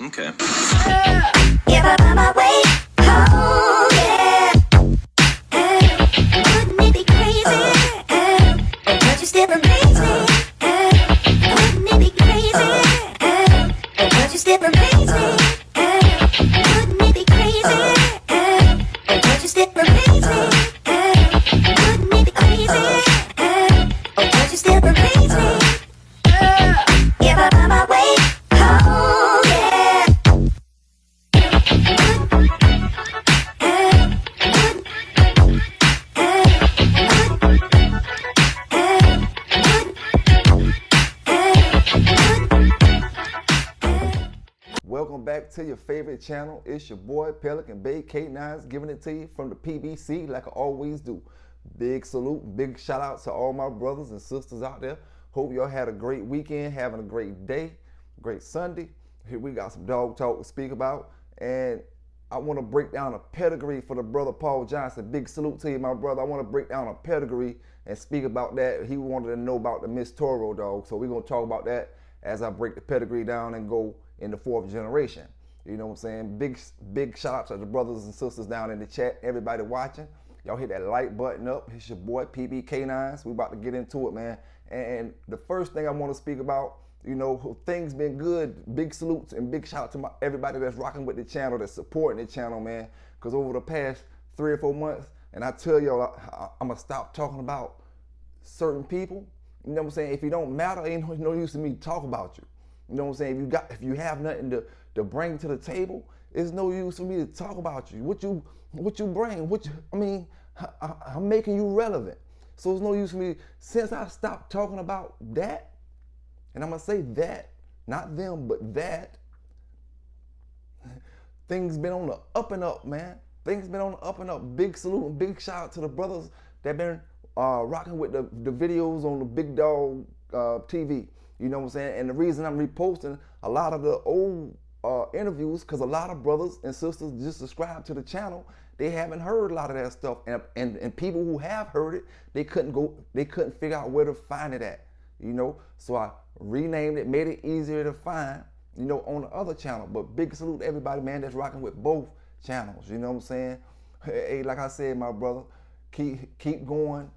Okay. If I find my way home, yeah. Wouldn't it be crazy? But you still amaze me. Wouldn't it be crazy? But you still amaze me. Wouldn't it be crazy? But you still amaze me. Wouldn't it be crazy? But you still amaze me. If I find my way home, yeah. Welcome back to your favorite channel. It's your boy Pelican Bay K9s giving it to you from the PBC like I always do. Big salute, big shout out to all my brothers and sisters out there. Hope y'all had a great weekend, having a great day, great Sunday. Here we got some dog talk to speak about, and I want to break down a pedigree for the brother Paul Johnson. Big salute to you, my brother. I want to break down a pedigree and speak about that. He wanted to know about the Miss Toro dog, so we're going to talk about that as I break the pedigree down and go in the fourth generation. You know what I'm saying? Big shout out to the brothers and sisters down in the chat, everybody watching. Y'all hit that like button up. It's your boy PBK9s. We about to get into it, man. And the first thing I want to speak about, you know, things been good. Big salutes and big shout out to everybody that's rocking with the channel, that's supporting the channel, man. Because over the past 3 or 4 months, and I tell y'all, I'm gonna stop talking about certain people. You know what I'm saying? If you don't matter, ain't no use to me talk about you. You know what I'm saying? If you have nothing to bring to the table, it's no use for me to talk about you. What you bring? I'm making you relevant. So it's no use for me. Since I stopped talking about that, and I'm gonna say that, not them, but that, things been on the up and up, man. Things been on the up and up. Big salute and big shout out to the brothers that been rocking with the videos on the Big Dog TV. You know what I'm saying? And the reason I'm reposting a lot of the old interviews, because a lot of brothers and sisters just subscribe to the channel, they haven't heard a lot of that stuff. And people who have heard it, they couldn't figure out where to find it at. You know? So I renamed it, made it easier to find, you know, on the other channel. But big salute to everybody, man, that's rocking with both channels. You know what I'm saying? Hey, like I said, my brother, keep going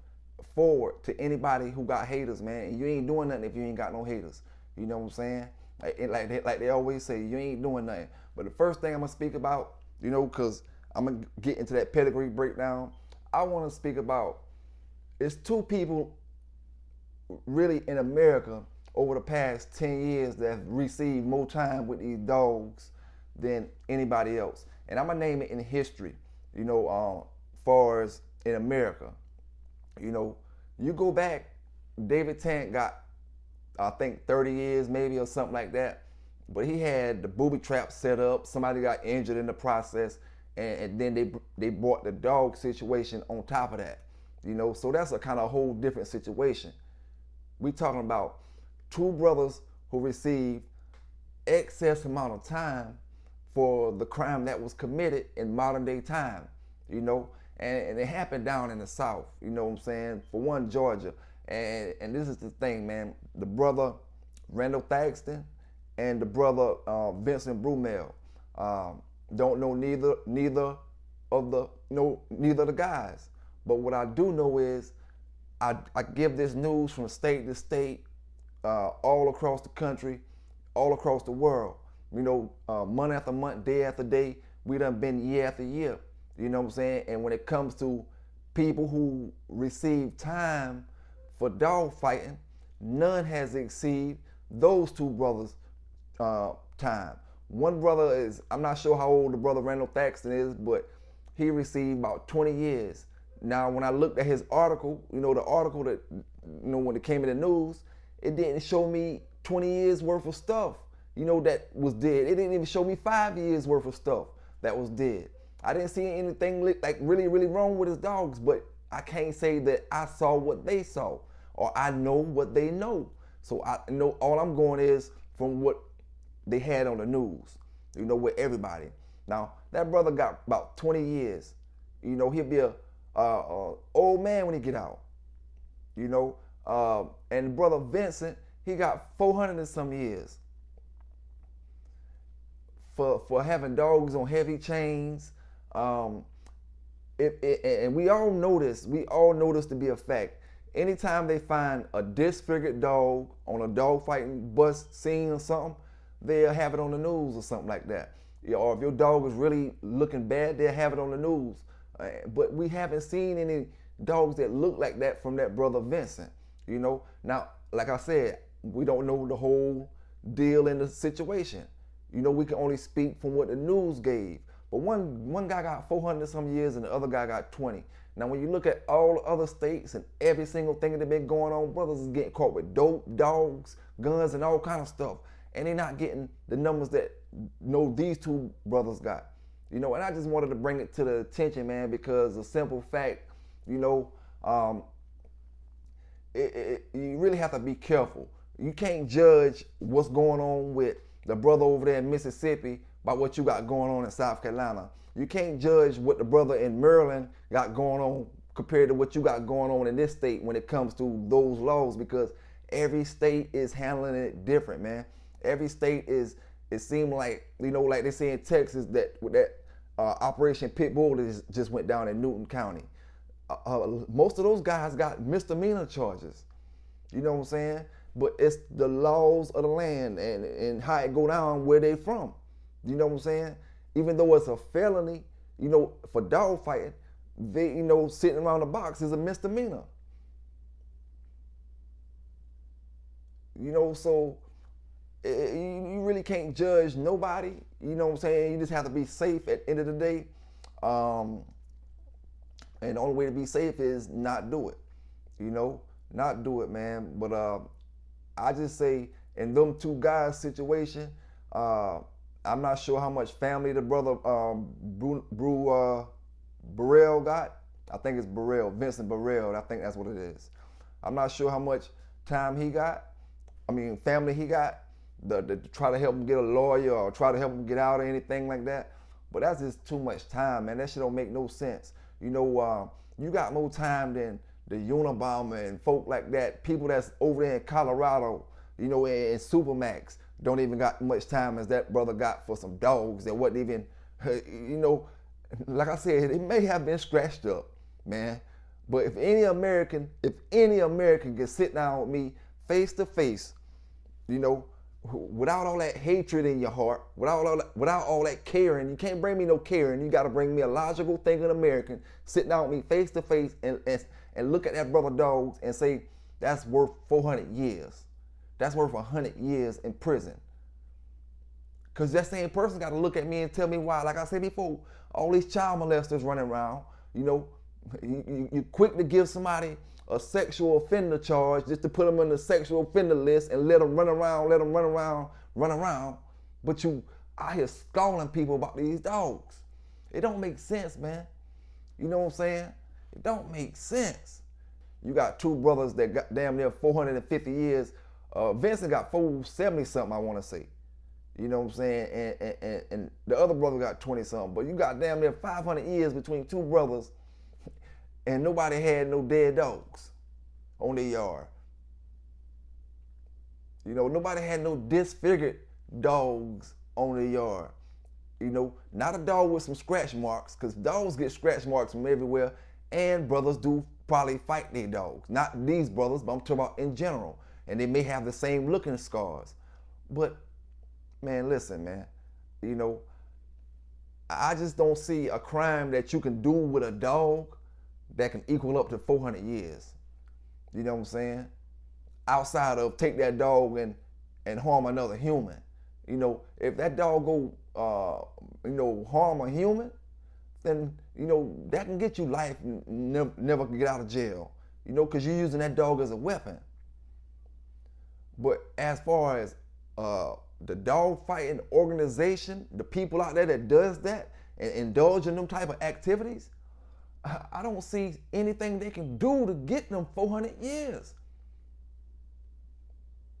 forward to anybody who got haters, man. And you ain't doing nothing if you ain't got no haters. You know what I'm saying? Like they always say, you ain't doing nothing. But the first thing I'm gonna speak about, you know, because I'm gonna get into that pedigree breakdown, I want to speak about, it's two people really in America over the past 10 years that have received more time with these dogs than anybody else. And I'm gonna name it in history, you know, far as in America. You know, you go back, David Tant got, I think, 30 years maybe or something like that. But he had the booby trap set up. Somebody got injured in the process. And then they brought the dog situation on top of that. You know, so that's a kind of whole different situation. We talking about two brothers who received excess amount of time for the crime that was committed in modern day time, you know. And it happened down in the South, you know what I'm saying? For one, Georgia. And this is the thing, man. The brother Randall Thaxton and the brother Vincent Brumell. Don't know neither of the guys. But what I do know is I give this news from state to state, all across the country, all across the world. You know, month after month, day after day, we done been year after year. You know what I'm saying? And when it comes to people who receive time for dog fighting, none has exceeded those two brothers' time. One brother is, I'm not sure how old the brother Randall Thaxton is, but he received about 20 years. Now, when I looked at his article, you know, the article that, you know, when it came in the news, it didn't show me 20 years worth of stuff, you know, that was dead. It didn't even show me 5 years worth of stuff that was dead. I didn't see anything like really wrong with his dogs, but I can't say that I saw what they saw or I know what they know. So I know all I'm going is from what they had on the news, you know, with everybody. Now, that brother got about 20 years. You know, he'll be a old man when he get out, you know. And brother Vincent, he got 400 and some years. for having dogs on heavy chains. And we all know this. We all know this to be a fact. Anytime they find a disfigured dog on a dog fighting bus scene or something, they'll have it on the news or something like that. Or if your dog is really looking bad, they'll have it on the news. But we haven't seen any dogs that look like that from that brother Vincent. Now, like I said, we don't know the whole deal in the situation. We can only speak from what the news gave. But one guy got 400 some years and the other guy got 20. Now, when you look at all the other states and every single thing that's been going on, brothers is getting caught with dope, dogs, guns, and all kind of stuff. And they're not getting the numbers that these two brothers got. And I just wanted to bring it to the attention, man, because the simple fact, you really have to be careful. You can't judge what's going on with the brother over there in Mississippi by what you got going on in South Carolina. You can't judge what the brother in Maryland got going on compared to what you got going on in this state when it comes to those laws, because every state is handling it different, man. Every state it seemed like, like they say in Texas that with that Operation Pitbull that just went down in Newton County. Most of those guys got misdemeanor charges. You know what I'm saying? But it's the laws of the land and how it go down where they from. You know what I'm saying? Even though it's a felony, for dog fighting, they, sitting around the box is a misdemeanor. So you really can't judge nobody. You know what I'm saying? You just have to be safe at the end of the day. And the only way to be safe is not do it. Not do it, man. But I just say in them two guys' situation, I'm not sure how much family the brother Burrell got. I think it's Burrell, Vincent Burrell. I think that's what it is. I'm not sure how much time he got. Family he got to try to help him get a lawyer or try to help him get out or anything like that. But that's just too much time, man. That shit don't make no sense. You got more time than the Unabomber and folk like that. People that's over there in Colorado, in Supermax, don't even got much time as that brother got for some dogs that wasn't even, like I said, it may have been scratched up, man. But if any American can sit down with me face to face, without all that hatred in your heart, without all that caring, you can't bring me no caring. You got to bring me a logical thinking American, sit down with me face to face and look at that brother dogs and say, that's worth 400 years. That's worth 100 years in prison. Because that same person got to look at me and tell me why. Like I said before, all these child molesters running around, you quick to give somebody a sexual offender charge just to put them on the sexual offender list and let them run around. But you out here scolding people about these dogs. It don't make sense, man. You know what I'm saying? It don't make sense. You got two brothers that got damn near 450 years. Vincent got 470 something, I want to say. You know what I'm saying? And the other brother got 20 something. But you got damn near 500 years between two brothers, and nobody had no dead dogs on their yard. Nobody had no disfigured dogs on their yard. Not a dog with some scratch marks, because dogs get scratch marks from everywhere, and brothers do probably fight their dogs. Not these brothers, but I'm talking about in general. And they may have the same looking scars. But, man, listen, man. I just don't see a crime that you can do with a dog that can equal up to 400 years. You know what I'm saying? Outside of take that dog and harm another human. If that dog go, harm a human, then, that can get you life and never can get out of jail. Because you're using that dog as a weapon. But as far as the dog fighting organization, the people out there that does that and indulge in them type of activities, I don't see anything they can do to get them 400 years.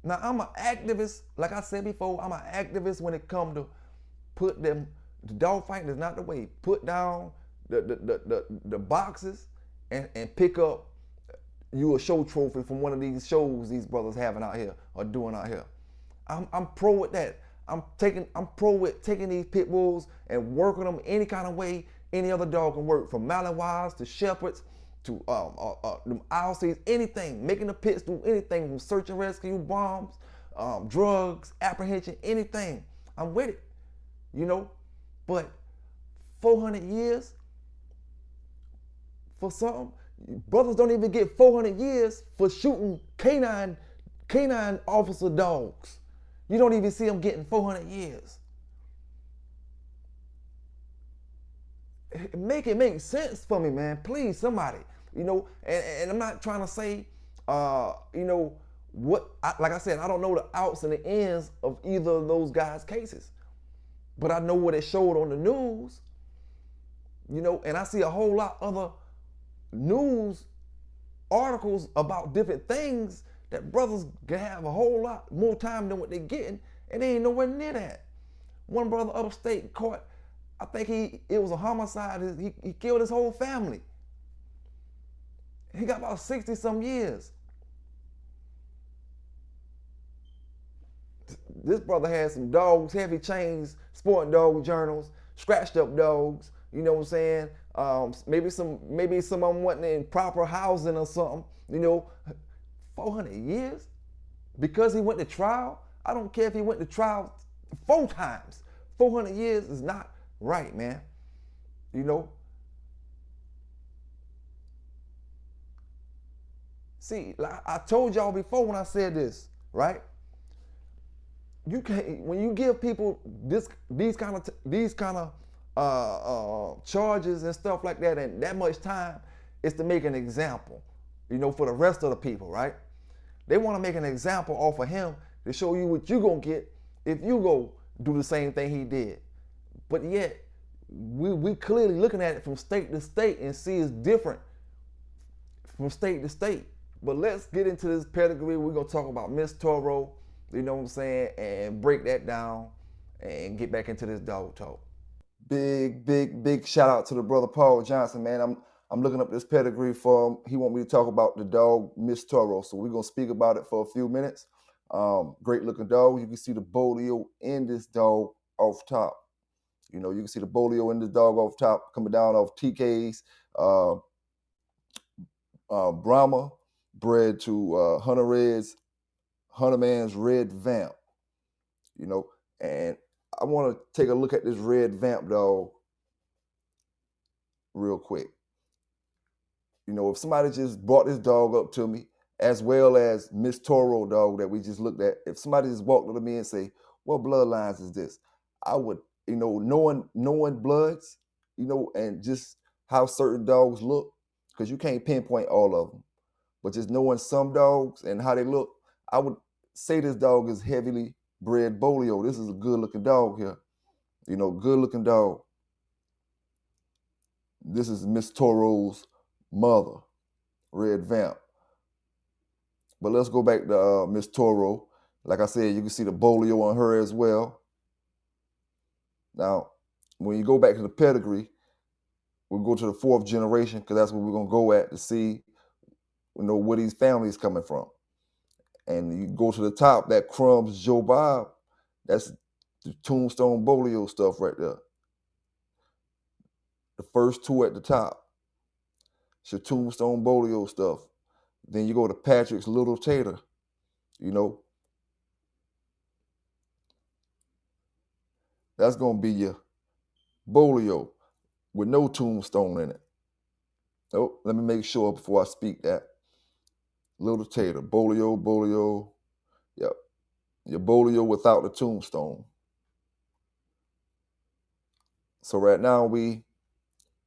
Now, I'm an activist. Like I said before, I'm an activist when it comes to put them, the dog fighting is not the way. Put down the boxes and pick up you a show trophy from one of these shows these brothers having out here or doing out here. I'm pro with that. I'm pro with taking these pit bulls and working them any kind of way any other dog can work, from Malinois to Shepherds to them Aussies, anything, making the pits do anything, from search and rescue, bombs, drugs, apprehension, anything. I'm with it, you know. But 400 years for something, brothers don't even get 400 years for shooting canine officer dogs. You don't even see them getting 400 years. Make it make sense for me, man. Please, somebody. You know, and I'm not trying to say, you know, like I said, I don't know the outs and the ends of either of those guys' cases. But I know what it showed on the news, you know, and I see a whole lot other news articles about different things that brothers can have a whole lot more time than what they're getting, and they ain't nowhere near that. One brother upstate caught, I think it was a homicide. He killed his whole family. He got about 60 some years. This brother had some dogs, heavy chains, sporting dog journals, scratched up dogs. You know what I'm saying? Maybe some of them wasn't in proper housing or something. You know, 400 years because he went to trial. I don't care if he went to trial 4 times. 400 years is not right, man. You know. See, like I told y'all before when I said this, right? You can't, when you give people these kind of charges and stuff like that, and that much time, is to make an example, you know, for the rest of the people, right? They want to make an example off of him to show you what you gonna get if you go do the same thing he did. But yet, we clearly looking at it from state to state and see it's different from state to state. But let's get into this pedigree. We're gonna talk about Miss Toro, you know what I'm saying, and break that down and get back into this dog talk. Big shout out to the brother Paul Johnson, man. I'm looking up this pedigree for him. He want me to talk about the dog Miss Toro, so we're gonna speak about it for a few minutes. Great looking dog. You can see the bolio in this dog off top. You know, you can see the bolio in this dog off top, coming down off TK's Brahma, bred to Hunter Red's Hunter Man's Red Vamp. You know, and I want to take a look at this Red Vamp dog real quick. You know, if somebody just brought this dog up to me, as well as Miss Toro dog that we just looked at, if somebody just walked up to me and say, what bloodlines is this? I would, you know, knowing bloods, you know, and just how certain dogs look, because you can't pinpoint all of them, but just knowing some dogs and how they look, I would say this dog is heavily bred bolio. This is a good looking dog here. You know, good looking dog. This is Miss Toro's mother, Red Vamp. But let's go back to Miss Toro. Like I said, you can see the bolio on her as well. Now, when you go back to the pedigree, we'll go to the 4th generation, because that's what we're going to go at to see, you know, where these families coming from. And you go to the top, that Crumbs Joe Bob, that's the Tombstone Bolio stuff right there. The first 2 at the top, it's your Tombstone Bolio stuff. Then you go to Patrick's Little Tater, you know. That's going to be your Bolio with no tombstone in it. Oh, let me make sure before I speak that. Little Tater, Bolio, yep. Your Bolio without the tombstone. So right now we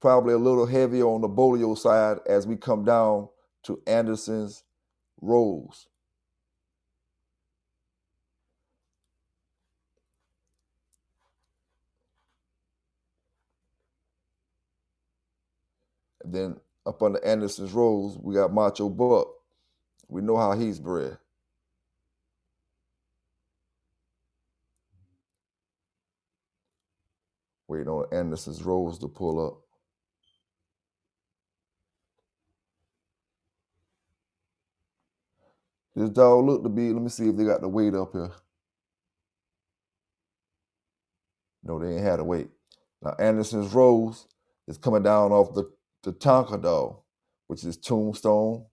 probably a little heavier on the Bolio side as we come down to Anderson's Rose. And then up under Anderson's Rose, we got Macho Buck. We know how he's bred. Waiting on Anderson's Rose to pull up. This dog look to be, let me see if they got the weight up here. No, they ain't had to wait. Now Anderson's Rose is coming down off the Tonka dog, which is Tombstone.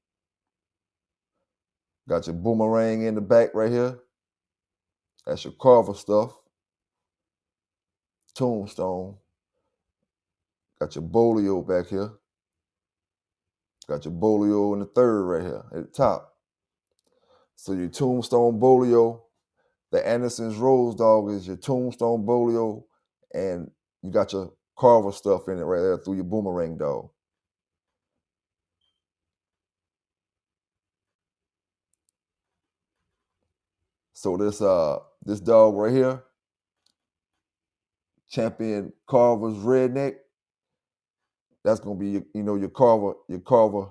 Got your Boomerang in the back right here. That's your Carver stuff. Tombstone. Got your Bolio back here. Got your Bolio in the third right here at the top. So your Tombstone Bolio, the Anderson's Rose dog is your Tombstone Bolio, and you got your Carver stuff in it right there through your Boomerang dog. So this dog right here, Champion Carver's Redneck, that's gonna be your Carver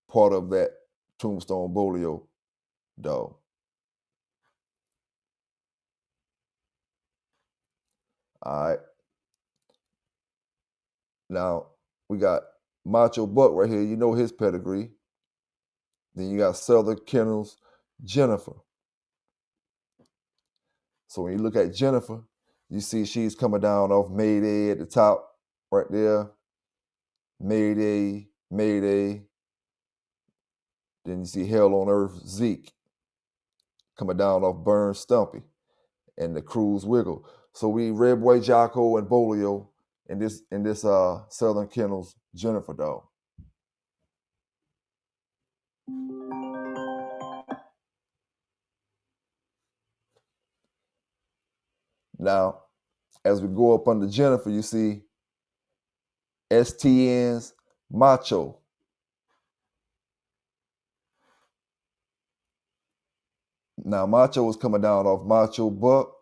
part of that Tombstone Bolio dog. All right. Now we got Macho Buck right here. You know his pedigree. Then you got Southern Kennels Jennifer. So when you look at Jennifer, you see she's coming down off Mayday at the top right there. Mayday, Mayday. Then you see Hell on Earth Zeke coming down off Burn Stumpy and the Cruise Wiggle. So we Red Boy Jocko and Bolio in this Southern Kennels Jennifer dog. Now, as we go up under Jennifer, you see STN's Macho. Now, Macho is coming down off Macho Buck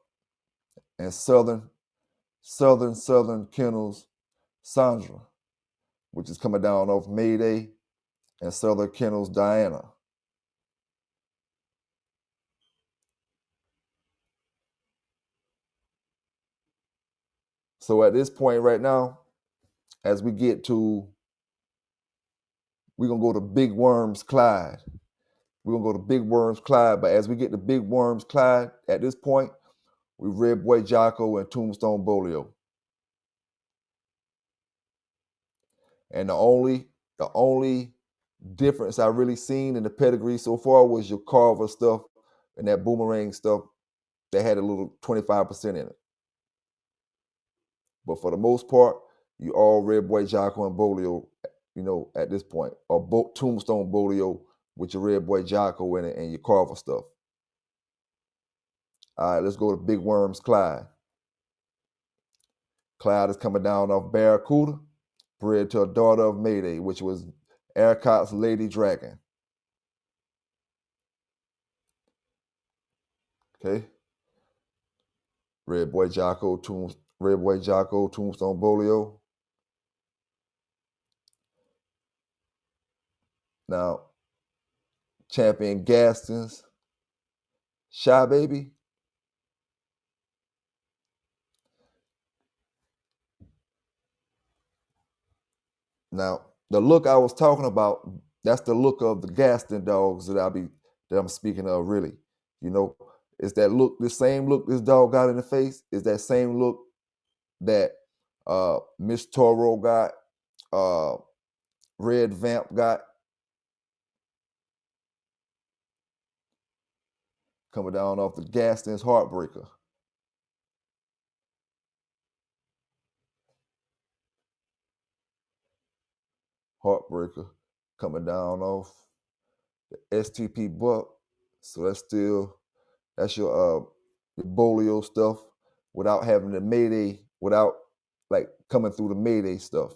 and Southern Kennels Sandra, which is coming down off Mayday and Southern Kennels Diana. So at this point right now, as we get to, we're going to go to Big Worms Clyde. We're going to go to Big Worms Clyde, but as we get to Big Worms Clyde, at this point, we Red Boy Jocko and Tombstone Bolio. And the only difference I really seen in the pedigree so far was your Carver stuff and that Boomerang stuff that had a little 25% in it. But for the most part, you all Red Boy Jocko and Bolio, at this point, or Tombstone Bolio with your Red Boy Jocko in it and your Carver stuff. All right, let's go to Big Worms Clyde. Clyde is coming down off Barracuda, bred to a daughter of Mayday, which was Ercott's Lady Dragon. Okay. Red Boy Jocko, Tombstone Bolio. Now, Champion Gaston's Shy Baby. Now, the look I was talking about, that's the look of the Gaston dogs that I'm speaking of, really. It's that look, the same look this dog got in the face, is that same look that Miss Toro got, Red Vamp got. Coming down off the Gaston's Heartbreaker. Heartbreaker coming down off the STP Buck. So that's your Bolio stuff without having the Mayday, without like coming through the Mayday stuff.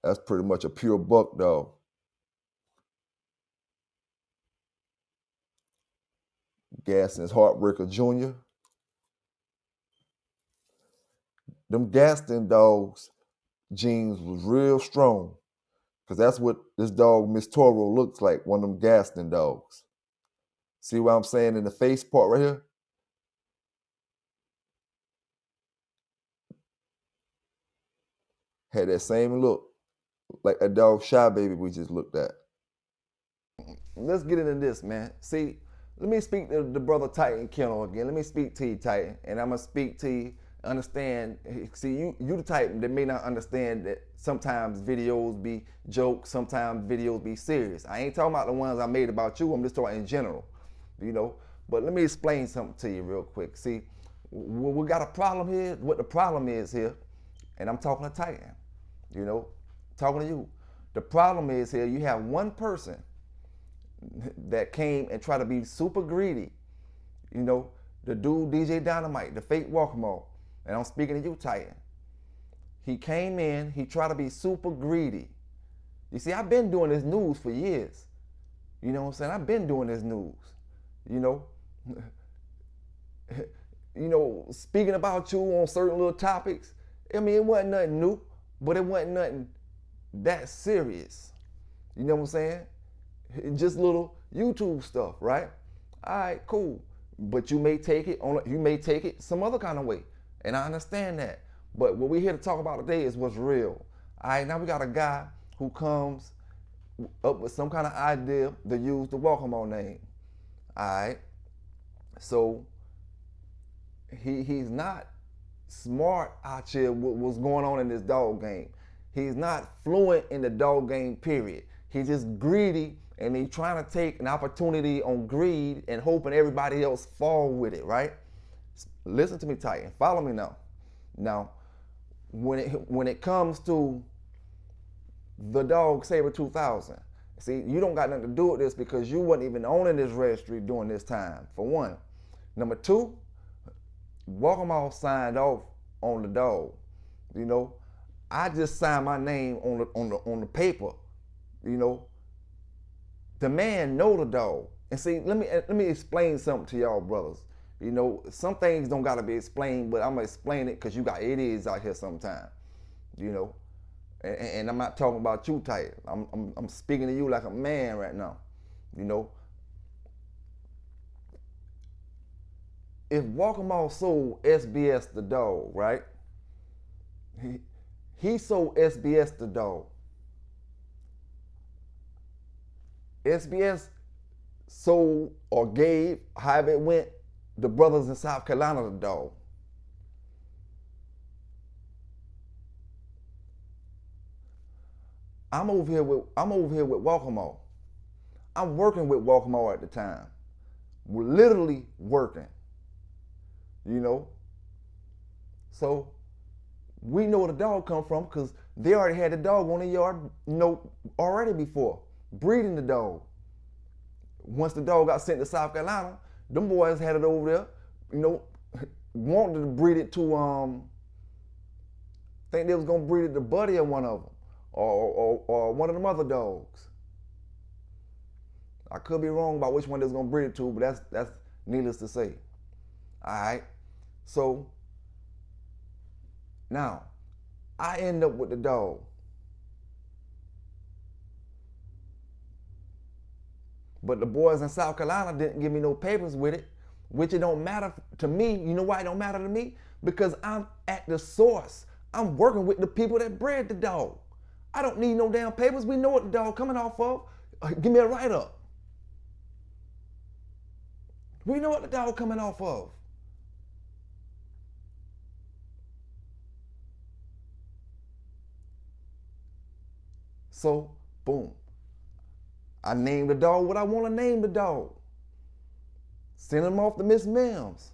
That's pretty much a pure buck dog. Gaston's Heartbreaker Jr. Them Gaston dogs genes was real strong, because that's what this dog Miss Toro looks like, one of them Gaston dogs. See what I'm saying in the face part right here? Had that same look, like a dog Shy Baby we just looked at. Let's get into this, man. See, let me speak to the brother Titan Kennel again. Let me speak to you, Titan, and I'm gonna speak to you. Understand? See, you the type that may not understand that sometimes videos be jokes, sometimes videos be serious. I ain't talking about the ones I made about you. I'm just talking in general, you know. But let me explain something to you real quick. See, we got a problem here. What the problem is here, and I'm talking to Titan, you know, talking to you. The problem is here. You have one person that came and tried to be super greedy, you know, the dude DJ Dynamite, the fake Waccamaw, and I'm speaking to you, Titan. He came in, he tried to be super greedy. You see, I've been doing this news for years. You know what I'm saying? I've been doing this news, you know. You know, speaking about you on certain little topics. I mean, it wasn't nothing new, but it wasn't nothing that serious. You know what I'm saying? Just little YouTube stuff, right? All right, cool. But you may take it some other kind of way, and I understand that. But what we're here to talk about today is what's real. All right, now we got a guy who comes up with some kind of idea to use the Waccamaw name. All right, so he's not smart out here with what's going on in this dog game. He's not fluent in the dog game, period. He's just greedy, and he's trying to take an opportunity on greed and hoping everybody else fall with it, right? Listen to me, Titan. Follow me now. Now, when it comes to the dog Saber 2000, see, you don't got nothing to do with this because you wasn't even owning this registry during this time, for one. Number two, Waccamaw signed off on the dog. You know, I just signed my name on the paper. You know, the man know the dog. And see, let me explain something to y'all brothers. You know, some things don't gotta be explained, but I'm gonna explain it because you got idiots out here sometimes. You know, and I'm not talking about you, Titan. I'm speaking to you like a man right now. You know, if Waccamaw sold SBS the dog, right? He sold SBS the dog. SBS sold or gave, however it went, the brothers in South Carolina the dog. I'm over here with Waccamaw. I'm working with Waccamaw at the time. We're literally working. You know? So we know where the dog come from because they already had the dog on the yard, you know, already before, breeding the dog. Once the dog got sent to South Carolina, them boys had it over there, you know, wanted to breed it to, think they was gonna breed it to Buddy or one of them, or one of them other dogs. I could be wrong about which one they was gonna breed it to, but that's needless to say. All right, so now I end up with the dog. But the boys in South Carolina didn't give me no papers with it, which it don't matter to me. You know why it don't matter to me? Because I'm at the source. I'm working with the people that bred the dog. I don't need no damn papers. We know what the dog coming off of. Give me a write-up. We know what the dog coming off of. So, boom. I named the dog what I want to name the dog. Send him off to Miss Mims.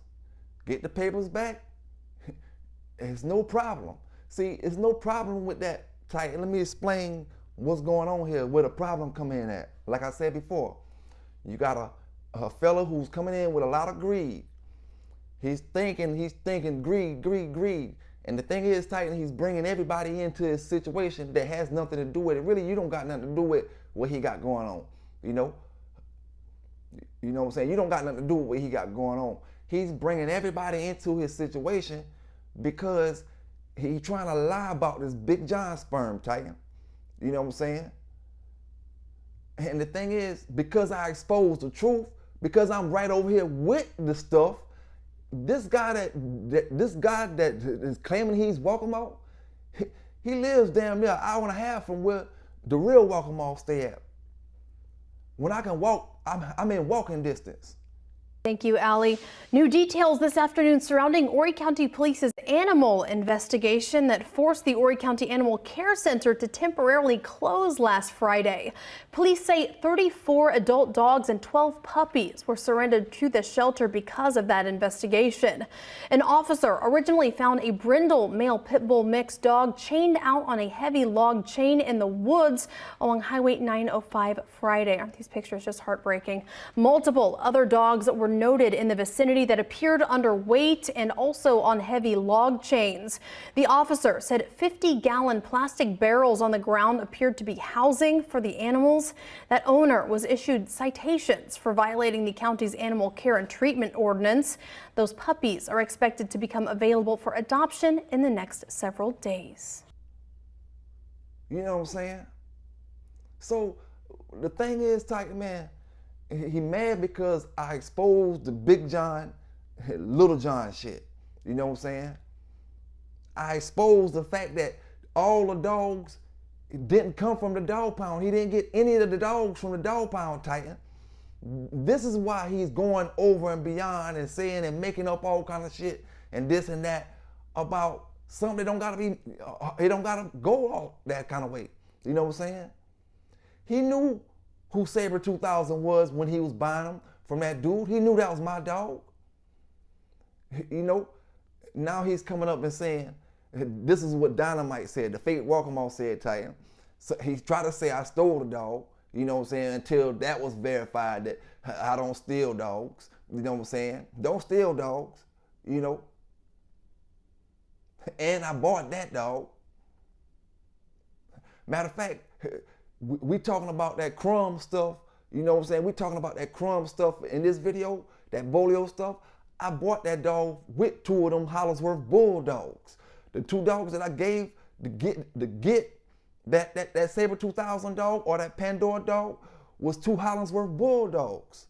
Get the papers back. It's no problem. See, it's no problem with that, Titan. Let me explain what's going on here, where the problem come in at. Like I said before, you got a fella who's coming in with a lot of greed. He's thinking greed, greed, greed. And the thing is, Titan, he's bringing everybody into his situation that has nothing to do with it. Really, you don't got nothing to do with what he got going on, you know? You know what I'm saying? You don't got nothing to do with what he got going on. He's bringing everybody into his situation because he's trying to lie about this Big John sperm, Titan. You know what I'm saying? And the thing is, because I exposed the truth, because I'm right over here with the stuff, this guy that is claiming he's Waccamaw, he lives damn near an hour and a half from where the real Waccamaw stay at. When I can walk, I'm in walking distance. Thank you, Allie. New details this afternoon surrounding Horry County Police's animal investigation that forced the Horry County Animal Care Center to temporarily close last Friday. Police say 34 adult dogs and 12 puppies were surrendered to the shelter because of that investigation. An officer originally found a brindle male pit bull mixed dog chained out on a heavy log chain in the woods along Highway 905 Friday. Aren't these pictures just heartbreaking? Multiple other dogs were noted in the vicinity that appeared underweight and also on heavy log chains. The officer said 50-gallon plastic barrels on the ground appeared to be housing for the animals. That owner was issued citations for violating the county's animal care and treatment ordinance. Those puppies are expected to become available for adoption in the next several days. You know what I'm saying? So the thing is, Titan Man, he mad because I exposed the Big John, Little John shit. You know what I'm saying? I exposed the fact that all the dogs didn't come from the dog pound. He didn't get any of the dogs from the dog pound, Titan. This is why he's going over and beyond and saying and making up all kind of shit and this and that about something that don't gotta be, it don't gotta go all that kind of way. You know what I'm saying? He knew who Saber 2000 was when he was buying them from that dude. He knew that was my dog. You know, now he's coming up and saying, this is what Dynamite said, the fake Waccamaw said, Titan. So he tried to say I stole the dog, you know what I'm saying, until that was verified that I don't steal dogs. You know what I'm saying? Don't steal dogs, you know. And I bought that dog. Matter of fact, we talking about that crumb stuff, you know what I'm saying? We talking about that crumb stuff in this video, that Bolio stuff. I bought that dog with 2 of them Hollingsworth bulldogs. The 2 dogs that I gave to get that Saber 2000 dog or that Pandora dog was 2 Hollingsworth bulldogs.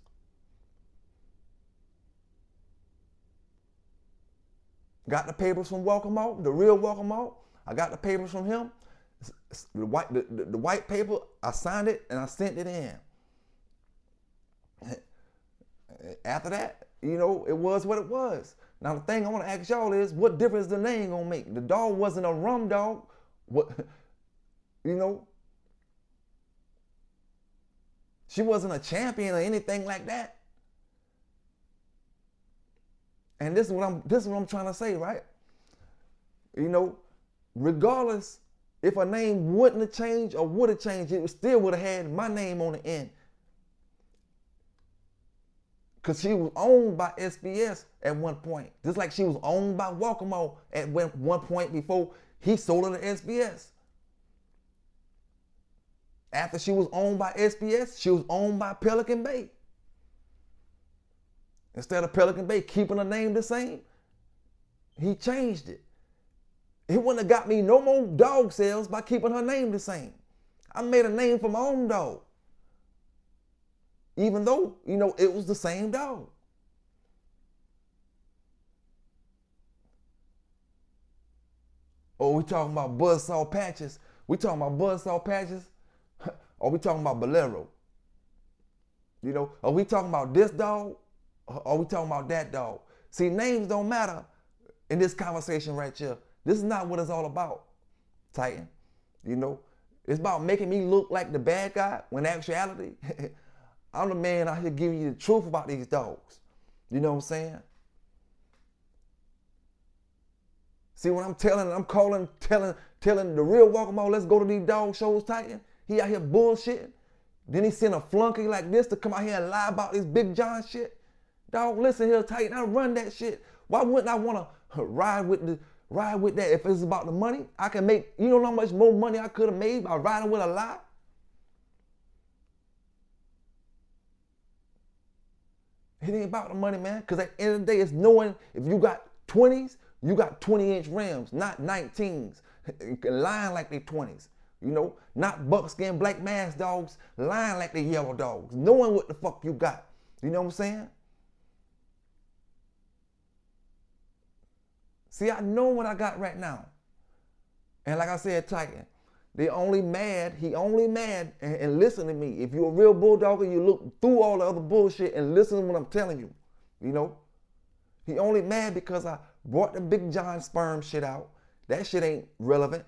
Got the papers from Waccamaw, the real Waccamaw. I got the papers from him. The white paper, I signed it and I sent it in. After that, you know, it was what it was. Now the thing I want to ask y'all is, what difference the name gonna make? The dog wasn't a rum dog. What, you know? She wasn't a champion or anything like that. And this is what I'm trying to say, right? You know, regardless if a name wouldn't have changed or would have changed, it still would have had my name on the end. Because she was owned by SBS at one point. Just like she was owned by Waccamaw at one point before he sold her to SBS. After she was owned by SBS, she was owned by Pelican Bay. Instead of Pelican Bay keeping her name the same, he changed it. He wouldn't have got me no more dog sales by keeping her name the same. I made a name for my own dog. Even though, you know, it was the same dog. Oh, we talking about buzzsaw patches. We talking about buzzsaw patches. Or we talking about Bolero. You know, are we talking about this dog? Or are we talking about that dog? See, names don't matter in this conversation right here. This is not what it's all about, Titan. You know, it's about making me look like the bad guy when in actuality, I'm the man out here giving you the truth about these dogs. You know what I'm saying? See, when I'm telling the real Waccamaw, let's go to these dog shows, Titan. He out here bullshitting. Then he send a flunky like this to come out here and lie about this Big John shit. Dog, listen here, Titan. I run that shit. Why wouldn't I want to ride with that if it's about the money? I can make, you know how much more money I could have made by riding with a lie? It ain't about the money, man. Because at the end of the day, it's knowing if you got 20s, you got 20-inch rims, not 19s. Lying like they 20s. You know, not buckskin black mass dogs lying like they yellow dogs. Knowing what the fuck you got. You know what I'm saying? See, I know what I got right now. And like I said, Titan, he only mad and listen to me. If you're a real bulldog and you look through all the other bullshit and listen to what I'm telling you. you know. He only mad because I brought the Big John sperm shit out. That shit ain't relevant.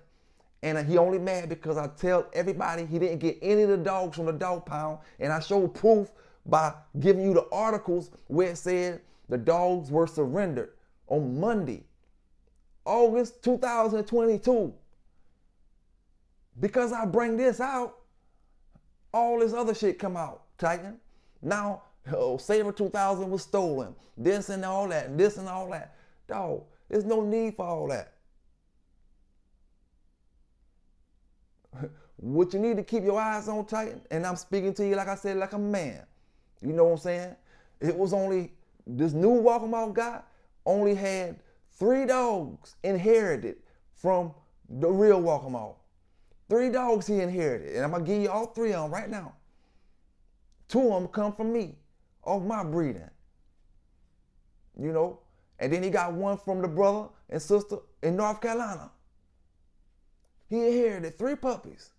And he only mad because I tell everybody he didn't get any of the dogs from the dog pound. And I showed proof by giving you the articles where it said the dogs were surrendered on Monday, August 2022. Because I bring this out, all this other shit come out, Titan. Now, Saber 2000 was stolen. This and all that, and this and all that. Dog, there's no need for all that. What you need to keep your eyes on, Titan, and I'm speaking to you, like I said, like a man. You know what I'm saying? It was only, this new Waccamaw guy only had 3 dogs inherited from the real Waccamaw. 3 dogs he inherited, and I'm gonna give you all 3 of them right now. 2 of them come from me, off my breeding. You know, and then he got 1 from the brother and sister in North Carolina. He inherited 3 puppies.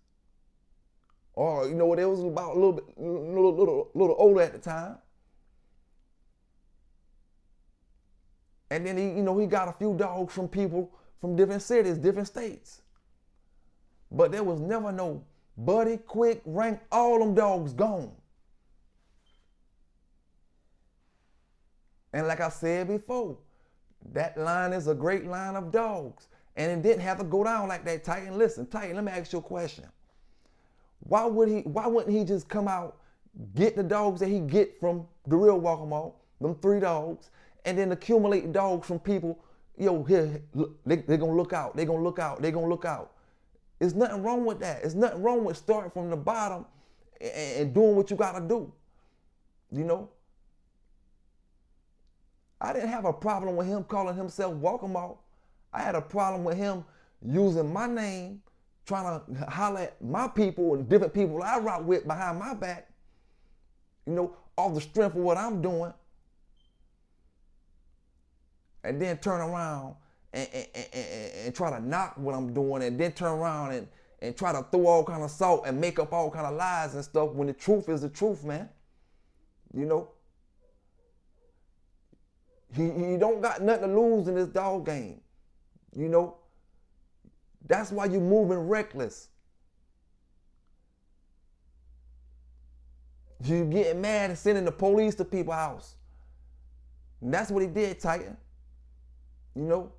Or, you know, they was about a little older at the time. And then he, you know, he got a few dogs from people from different cities, different states. But there was never no Buddy, Quick, Rank, all them dogs gone. And like I said before, that line is a great line of dogs. And it didn't have to go down like that, Titan. Listen, Titan, let me ask you a question. Why wouldn't he just come out, get the dogs that he get from the real Waccamaw, them 3 dogs, and then accumulate dogs from people, yo, here, look, they're gonna look out, they're gonna look out, they're gonna look out. There's nothing wrong with that. There's nothing wrong with starting from the bottom and doing what you gotta do. You know? I didn't have a problem with him calling himself Waccamaw. I had a problem with him using my name, trying to holler at my people and different people I rock with behind my back, you know, off the strength of what I'm doing. And then turn around and try to knock what I'm doing, and then turn around and try to throw all kind of salt and make up all kind of lies and stuff when the truth is the truth, man. You know? You don't got nothing to lose in this dog game. You know? That's why you're moving reckless. You're getting mad and sending the police to people's house. And that's what he did, Titan. You know?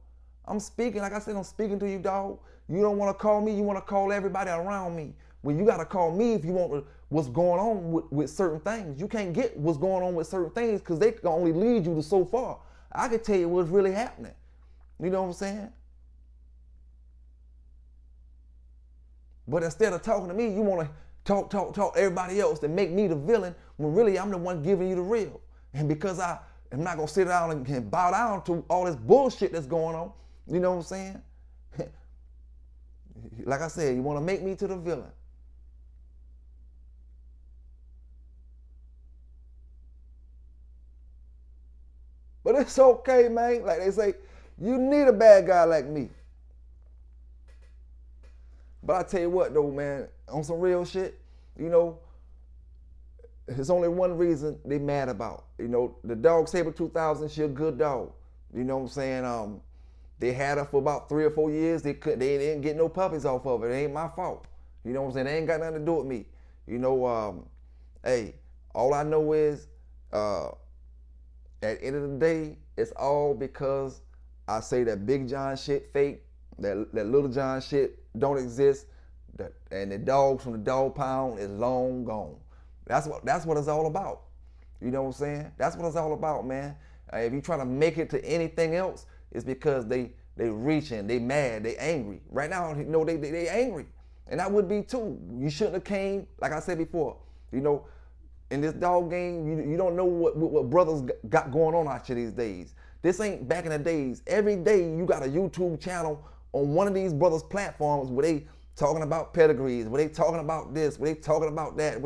I'm speaking, like I said, I'm speaking to you, dog. You don't want to call me, you want to call everybody around me. Well, you got to call me if you want what's going on with certain things. You can't get what's going on with certain things because they can only lead you to so far. I can tell you what's really happening. You know what I'm saying? But instead of talking to me, you want to talk everybody else to make me the villain when really I'm the one giving you the real. And because I am not going to sit down and bow down to all this bullshit that's going on, you know what I'm saying? Like I said, you want to make me to the villain. But it's okay, man. Like they say, you need a bad guy like me. But I tell you what though, man, on some real shit, you know, there's only one reason they mad about. You know, the dog Saber 2000, she a good dog. You know what I'm saying? They had her for about 3 or 4 years. They didn't get no puppies off of it. It ain't my fault. You know what I'm saying? They ain't got nothing to do with me. You know, hey, all I know is at the end of the day, it's all because I say that Big John shit fake, that Little John shit don't exist, and the dogs from the dog pound is long gone. That's what it's all about. You know what I'm saying? That's what it's all about, man. If you try to make it to anything else, it's because they reaching, they mad, they angry. Right now, you know, they angry. And I would be too. You shouldn't have came, like I said before, you know, in this dog game, you don't know what brothers got going on out here these days. This ain't back in the days. Every day you got a YouTube channel on one of these brothers' platforms where they talking about pedigrees, where they talking about this, where they talking about that.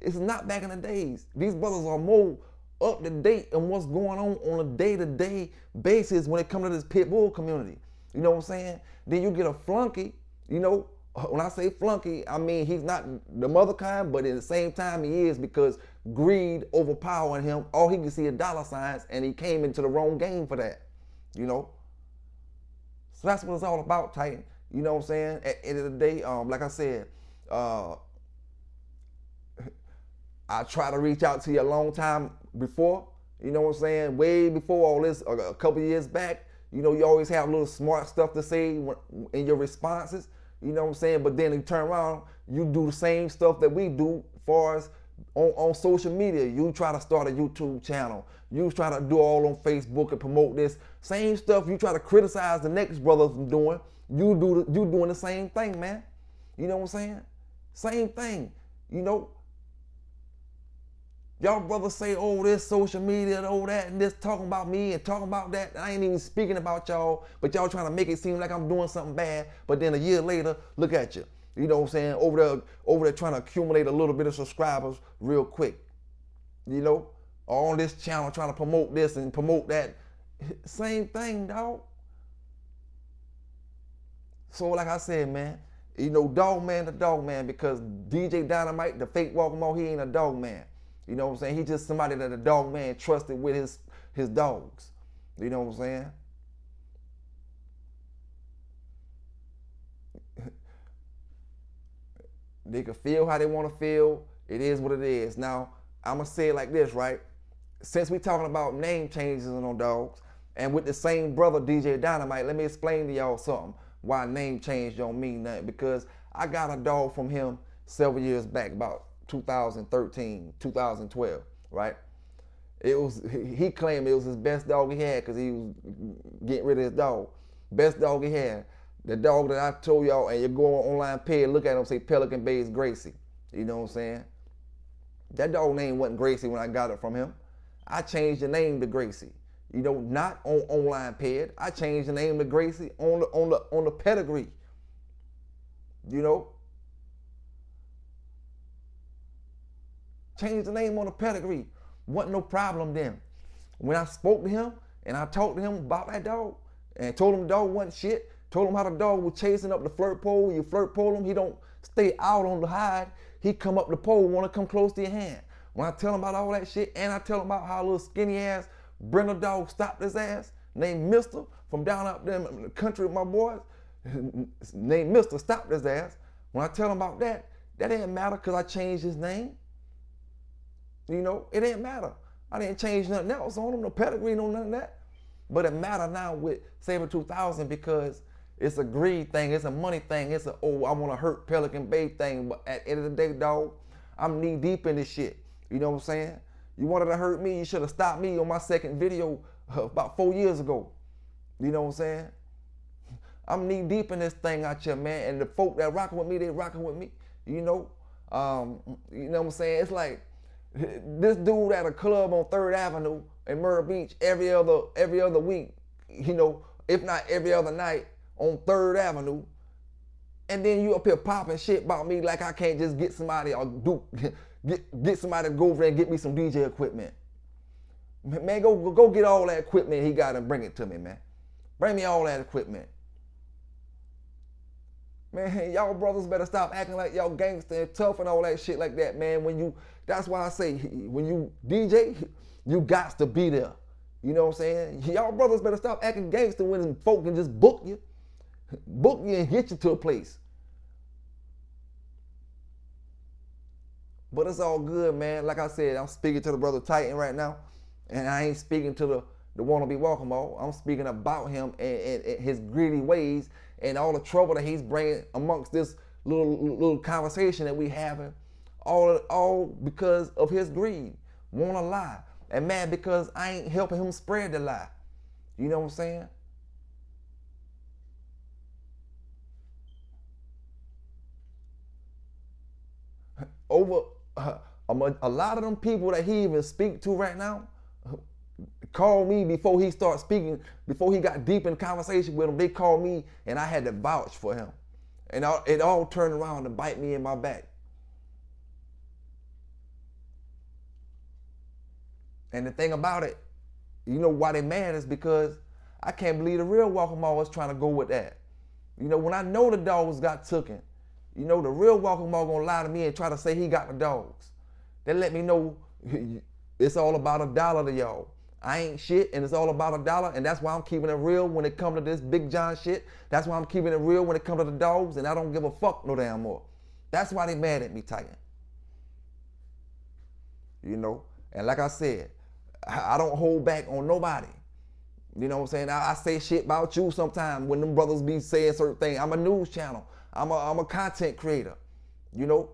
It's not back in the days. These brothers are more up to date on what's going on a day-to-day basis when it comes to this pit bull community. You know what I'm saying? Then you get a flunky, you know, When I say flunky, I mean he's not the mother kind, but at the same time he is, because greed overpowering him. All he can see is dollar signs, and he came into the wrong game for that, you know. So that's what it's all about, Titan. You know what I'm saying? At the end of the day, like I said, I try to reach out to you a long time before, you know what I'm saying? Way before all this, a couple years back. You know, you always have a little smart stuff to say in your responses, you know what I'm saying? But then you turn around, you do the same stuff that we do as far as on social media. You try to start a YouTube channel. You try to do all on Facebook and promote this. Same stuff you try to criticize the next brothers from doing. You doing the same thing, man. You know what I'm saying? Same thing, you know. Y'all brothers say, oh, this social media and all that, and this talking about me and talking about that. I ain't even speaking about y'all, but y'all trying to make it seem like I'm doing something bad. But then a year later, look at you. You know what I'm saying? Over there trying to accumulate a little bit of subscribers real quick. You know? On this channel trying to promote this and promote that. Same thing, dog. So like I said, man, you know, dog man to dog man, because DJ Dynamite, the fake Waccamaw, he ain't a dog man. You know what I'm saying? He's just somebody that a dog man trusted with his dogs. You know what I'm saying? They can feel how they want to feel. It is what it is. Now, I'm going to say it like this, right? Since we talking about name changes on dogs, and with the same brother, DJ Dynamite, let me explain to y'all something. Why name change don't mean nothing. Because I got a dog from him several years back, about 2013, 2012, right? He claimed it was his best dog he had because he was getting rid of his dog. Best dog he had. The dog that I told y'all, and you go on online page, look at him, say Pelican Bay Gracie. You know what I'm saying? That dog name wasn't Gracie when I got it from him. I changed the name to Gracie. You know, not on online page. I changed the name to Gracie on the pedigree. You know? Changed the name on the pedigree. Wasn't no problem then. When I spoke to him and I talked to him about that dog and told him the dog wasn't shit, told him how the dog was chasing up the flirt pole. You flirt pole him, he don't stay out on the hide. He come up the pole, want to come close to your hand. When I tell him about all that shit, and I tell him about how a little skinny ass Brenda dog stopped his ass, named Mister, from down up there in the country with my boys, named Mister, stopped his ass. When I tell him about that, that didn't matter because I changed his name. You know, it didn't matter. I didn't change nothing else on him, no pedigree, no nothing of that. But it matter now with Saber 2000 because it's a greed thing, it's a money thing, it's a, oh, I want to hurt Pelican Bay thing. But at the end of the day, dog, I'm knee deep in this shit. You know what I'm saying? You wanted to hurt me, you should have stopped me on my second video about 4 years ago. You know what I'm saying? I'm knee deep in this thing out here, man. And the folk that rocking with me, they rocking with me. You know? You know what I'm saying? It's like, this dude at a club on 3rd Avenue in Myrtle Beach every other week, you know, if not every other night on 3rd Avenue, and then you up here popping shit about me like I can't just get somebody or get somebody to go over there and get me some DJ equipment. Man, go get all that equipment he got and bring it to me, man. Bring me all that equipment. Man, y'all brothers better stop acting like y'all gangster and tough and all that shit like that, man. That's why I say, when you DJ, you got to be there. You know what I'm saying? Y'all brothers better stop acting gangster when folk can just book you and get you to a place. But it's all good, man. Like I said, I'm speaking to the brother Titan right now, and I ain't speaking to the wannabe Waccamaw. I'm speaking about him and his greedy ways and all the trouble that he's bringing amongst this little conversation that we having, all because of his greed. Wanna lie. And mad because I ain't helping him spread the lie. You know what I'm saying? Over a lot of them people that he even speak to right now called me before he started speaking, before he got deep in conversation with him. They called me and I had to vouch for him. And it all turned around to bite me in my back. And the thing about it, you know why they mad is because I can't believe the real Waccamaw is trying to go with that. You know, when I know the dogs got taken, You know, the real Waccamaw gonna lie to me and try to say he got the dogs. They let me know it's all about $1 to y'all. I ain't shit, and it's all about $1, and that's why I'm keeping it real when it comes to this Big John shit. That's why I'm keeping it real when it comes to the dogs, and I don't give a fuck no damn more. That's why they mad at me, Titan. You know, and like I said, I don't hold back on nobody. You know what I'm saying? I say shit about you sometimes when them brothers be saying certain things. I'm a news channel. I'm a content creator. You know,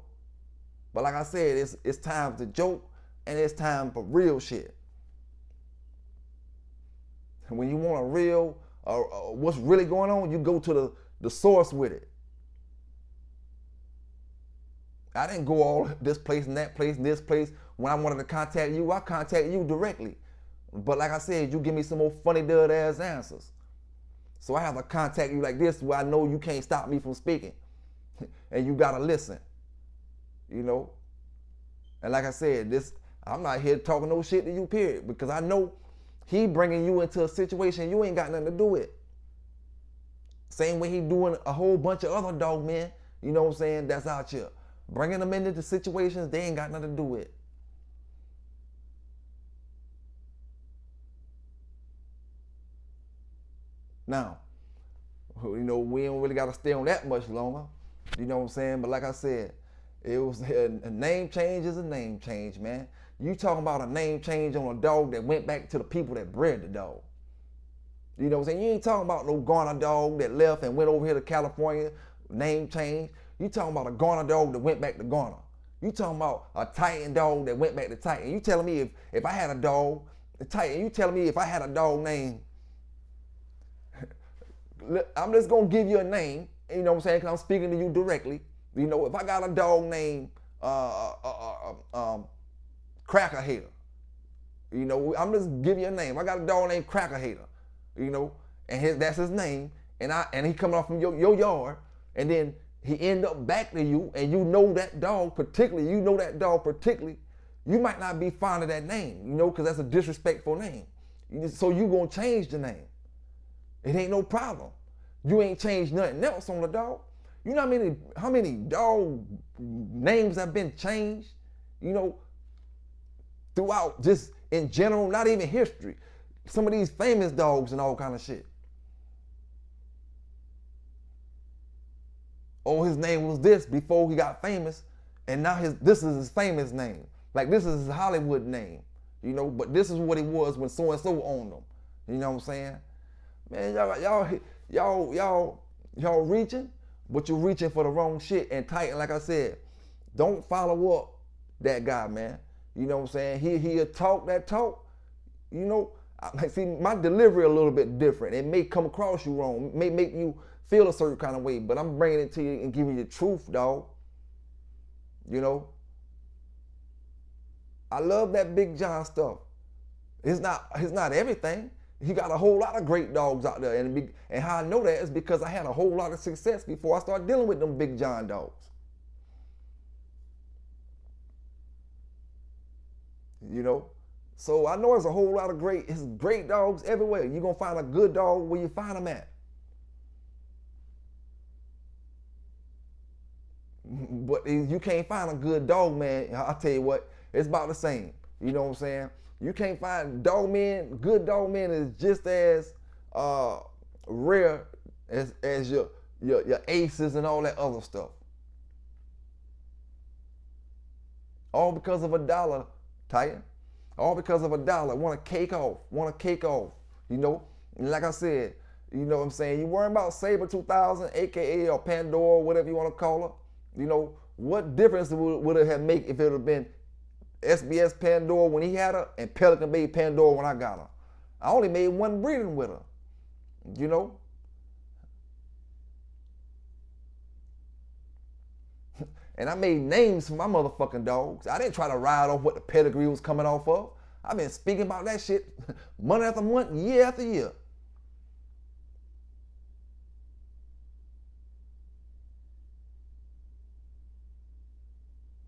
but like I said, it's time to joke, and it's time for real shit. When you want a real, what's really going on, you go to the source with it. I didn't go all this place and that place and this place. When I wanted to contact you, I contacted you directly. But like I said, you give me some more funny dud ass answers. So I have to contact you like this where I know you can't stop me from speaking. And you gotta listen. You know? And like I said, I'm not here talking no shit to you, period. Because I know he bringing you into a situation you ain't got nothing to do with. Same way he doing a whole bunch of other dog men, you know what I'm saying, that's out here. Bringing them into the situations they ain't got nothing to do with. Now, you know, we don't really got to stay on that much longer. You know what I'm saying? But like I said, it was a name change is a name change, man. You talking about a name change on a dog that went back to the people that bred the dog. You know what I'm saying? You ain't talking about no Garner dog that left and went over here to California, name change. You talking about a Garner dog that went back to Garner. You talking about a Titan dog that went back to Titan. You telling me if I had a dog, the Titan, you telling me if I had a dog named, I'm just gonna give you a name, you know what I'm saying, because I'm speaking to you directly. You know, if I got a dog named Cracker Hater, you know, I'm just giving you a name. I got a dog named Cracker Hater, you know, and that's his name, and he coming off from your yard, and then he end up back to you, and you know that dog particularly, you might not be fond of that name, you know, because that's a disrespectful name. So you gonna change the name. It ain't no problem. You ain't changed nothing else on the dog. You know how many dog names have been changed, you know, throughout just in general, not even history. Some of these famous dogs and all kind of shit. Oh, his name was this before he got famous, and now this is his famous name. Like this is his Hollywood name, you know, but this is what he was when so-and-so owned him. You know what I'm saying? Man, y'all reaching, but you're reaching for the wrong shit. And Titan, like I said, don't follow up that guy, man. You know what I'm saying? He'll talk that talk, you know. See, my delivery a little bit different. It may come across you wrong. It may make you feel a certain kind of way, but I'm bringing it to you and giving you the truth, dog. You know? I love that Big John stuff. It's not everything. He got a whole lot of great dogs out there, and how I know that is because I had a whole lot of success before I started dealing with them Big John dogs. You know, so I know there's a whole lot of great dogs everywhere. You're gonna find a good dog where you find them at. But you can't find a good dog, man. I'll tell you what, it's about the same. You know what I'm saying? You can't find good dog men is just as rare as your aces and all that other stuff. All because of $1, Titan. All because of $1. Want a cake off, you know? And like I said, you know what I'm saying? You worrying about Saber 2000, AKA or Pandora, whatever you want to call her. You know, what difference would it have made if it would have been SBS Pandora when he had her and Pelican Bay Pandora when I got her? I only made one breeding with her, you know? And I made names for my motherfucking dogs. I didn't try to ride off what the pedigree was coming off of. I've been speaking about that shit month after month, year after year.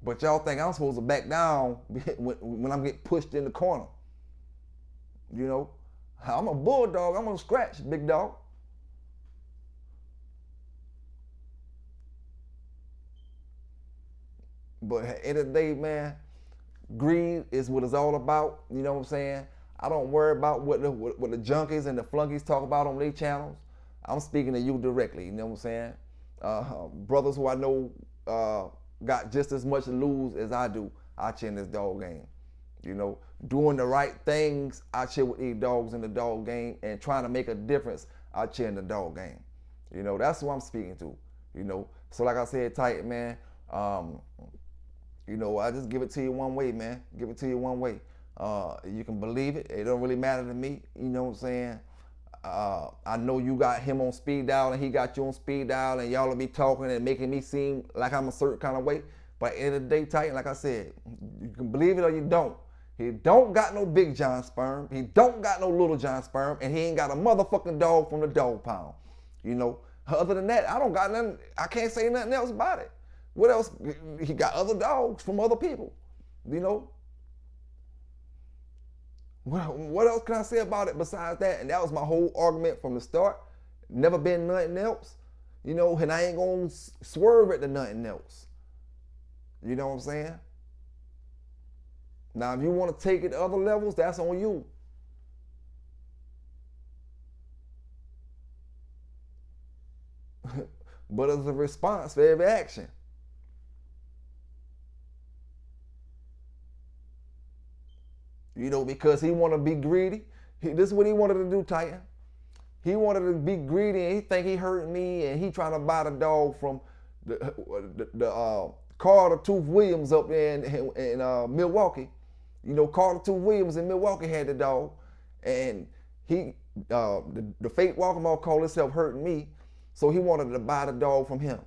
But y'all think I'm supposed to back down when I'm getting pushed in the corner. You know, I'm a bulldog. I'm gonna scratch, big dog. But at the end of the day, man, greed is what it's all about. You know what I'm saying? I don't worry about what the junkies and the flunkies talk about on their channels. I'm speaking to you directly. You know what I'm saying? Brothers who I know got just as much to lose as I do out here in this dog game. You know, doing the right things out here with these dogs in the dog game and trying to make a difference out here in the dog game. You know, that's who I'm speaking to. You know, so like I said, Titan, man, you know, I just give it to you one way, man. Give it to you one way. You can believe it. It don't really matter to me. You know what I'm saying? I know you got him on speed dial and he got you on speed dial, and y'all will be talking and making me seem like I'm a certain kind of way. But at the end of the day, Titan, like I said, you can believe it or you don't. He don't got no big John sperm. He don't got no little John sperm, and he ain't got a motherfucking dog from the dog pound. You know, other than that, I don't got nothing. I can't say nothing else about it. What else? He got other dogs from other people. You know. What else can I say about it besides that? And that was my whole argument from the start. Never been nothing else. You know, and I ain't gonna swerve at the nothing else. You know what I'm saying? Now, if you want to take it to other levels, that's on you. But it's a response for every action. You know, because he want to be greedy. This is what he wanted to do, Titan. He wanted to be greedy, and he think he hurting me, and he trying to buy the dog from the Carter Tooth Williams up there in Milwaukee. You know, Carter Tooth Williams in Milwaukee had the dog, and he the fake Waccamaw called himself hurting me, so he wanted to buy the dog from him.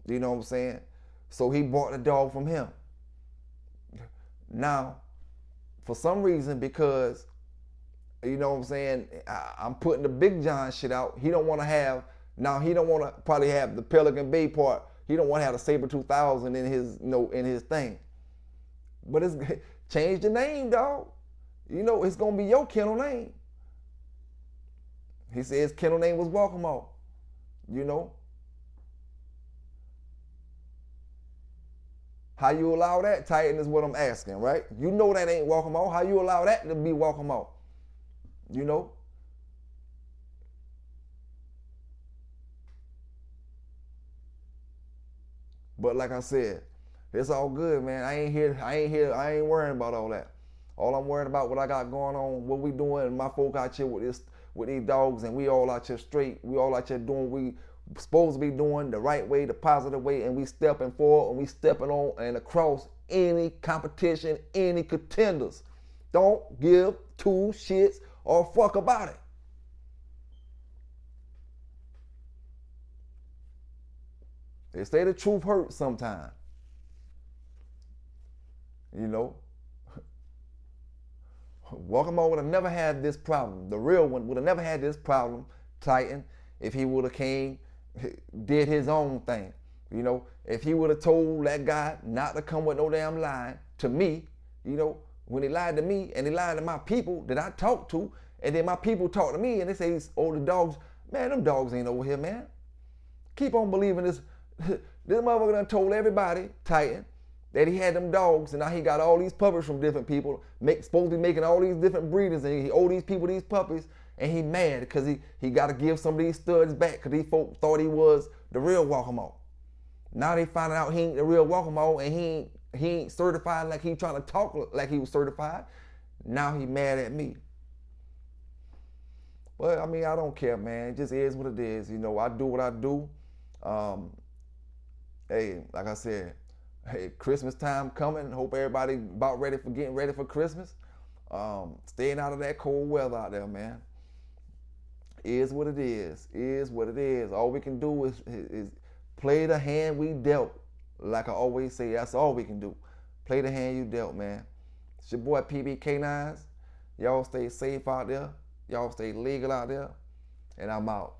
You know what I'm saying? So he bought the dog from him. Now, for some reason, because, you know what I'm saying, I'm putting the Big John shit out, he don't want to have, now he don't want to probably have the Pelican Bay part. He don't want to have the Saber 2000 in his, you know, in his thing. But it's change the name, dog. You know, it's gonna be your kennel name. He said his kennel name was Waccamaw. You know. How you allow that, Titan, is what I'm asking, right? You know that ain't Waccamaw. How you allow that to be Waccamaw? You know? But like I said, it's all good, man. I ain't worrying about all that. All I'm worrying about what I got going on, what we doing, and my folk out here with these dogs, and we all out here straight. We all out here doing what we supposed to be doing the right way, the positive way, and we stepping forward and we stepping on and across any competition, any contenders. Don't give two shits or fuck about it. They say the truth hurts sometimes. You know, Waccamaw would have never had this problem. The real one would have never had this problem, Titan, if he would have came, did his own thing. You know, if he would have told that guy not to come with no damn lie to me, you know, when he lied to me and he lied to my people that I talked to, and then my people talk to me and they say, oh, the dogs, man, them dogs ain't over here, man. Keep on believing this. This motherfucker done told everybody, Titan, that he had them dogs, and now he got all these puppies from different people, supposed to be making all these different breeders, and he owe these people these puppies, and he mad because he got to give some of these studs back because these folk thought he was the real Waccamaw. Now they finding out he ain't the real Waccamaw, and he ain't certified like he trying to talk like he was certified. Now he mad at me. But I mean, I don't care, man. It just is what it is. You know, I do what I do. Hey, like I said, hey, Christmas time coming. Hope everybody about ready for getting ready for Christmas. Staying out of that cold weather out there, man. Is what it is. Is what it is. All we can do is play the hand we dealt. Like I always say, that's all we can do. Play the hand you dealt, man. It's your boy PB K9s. Y'all stay safe out there. Y'all stay legal out there. And I'm out.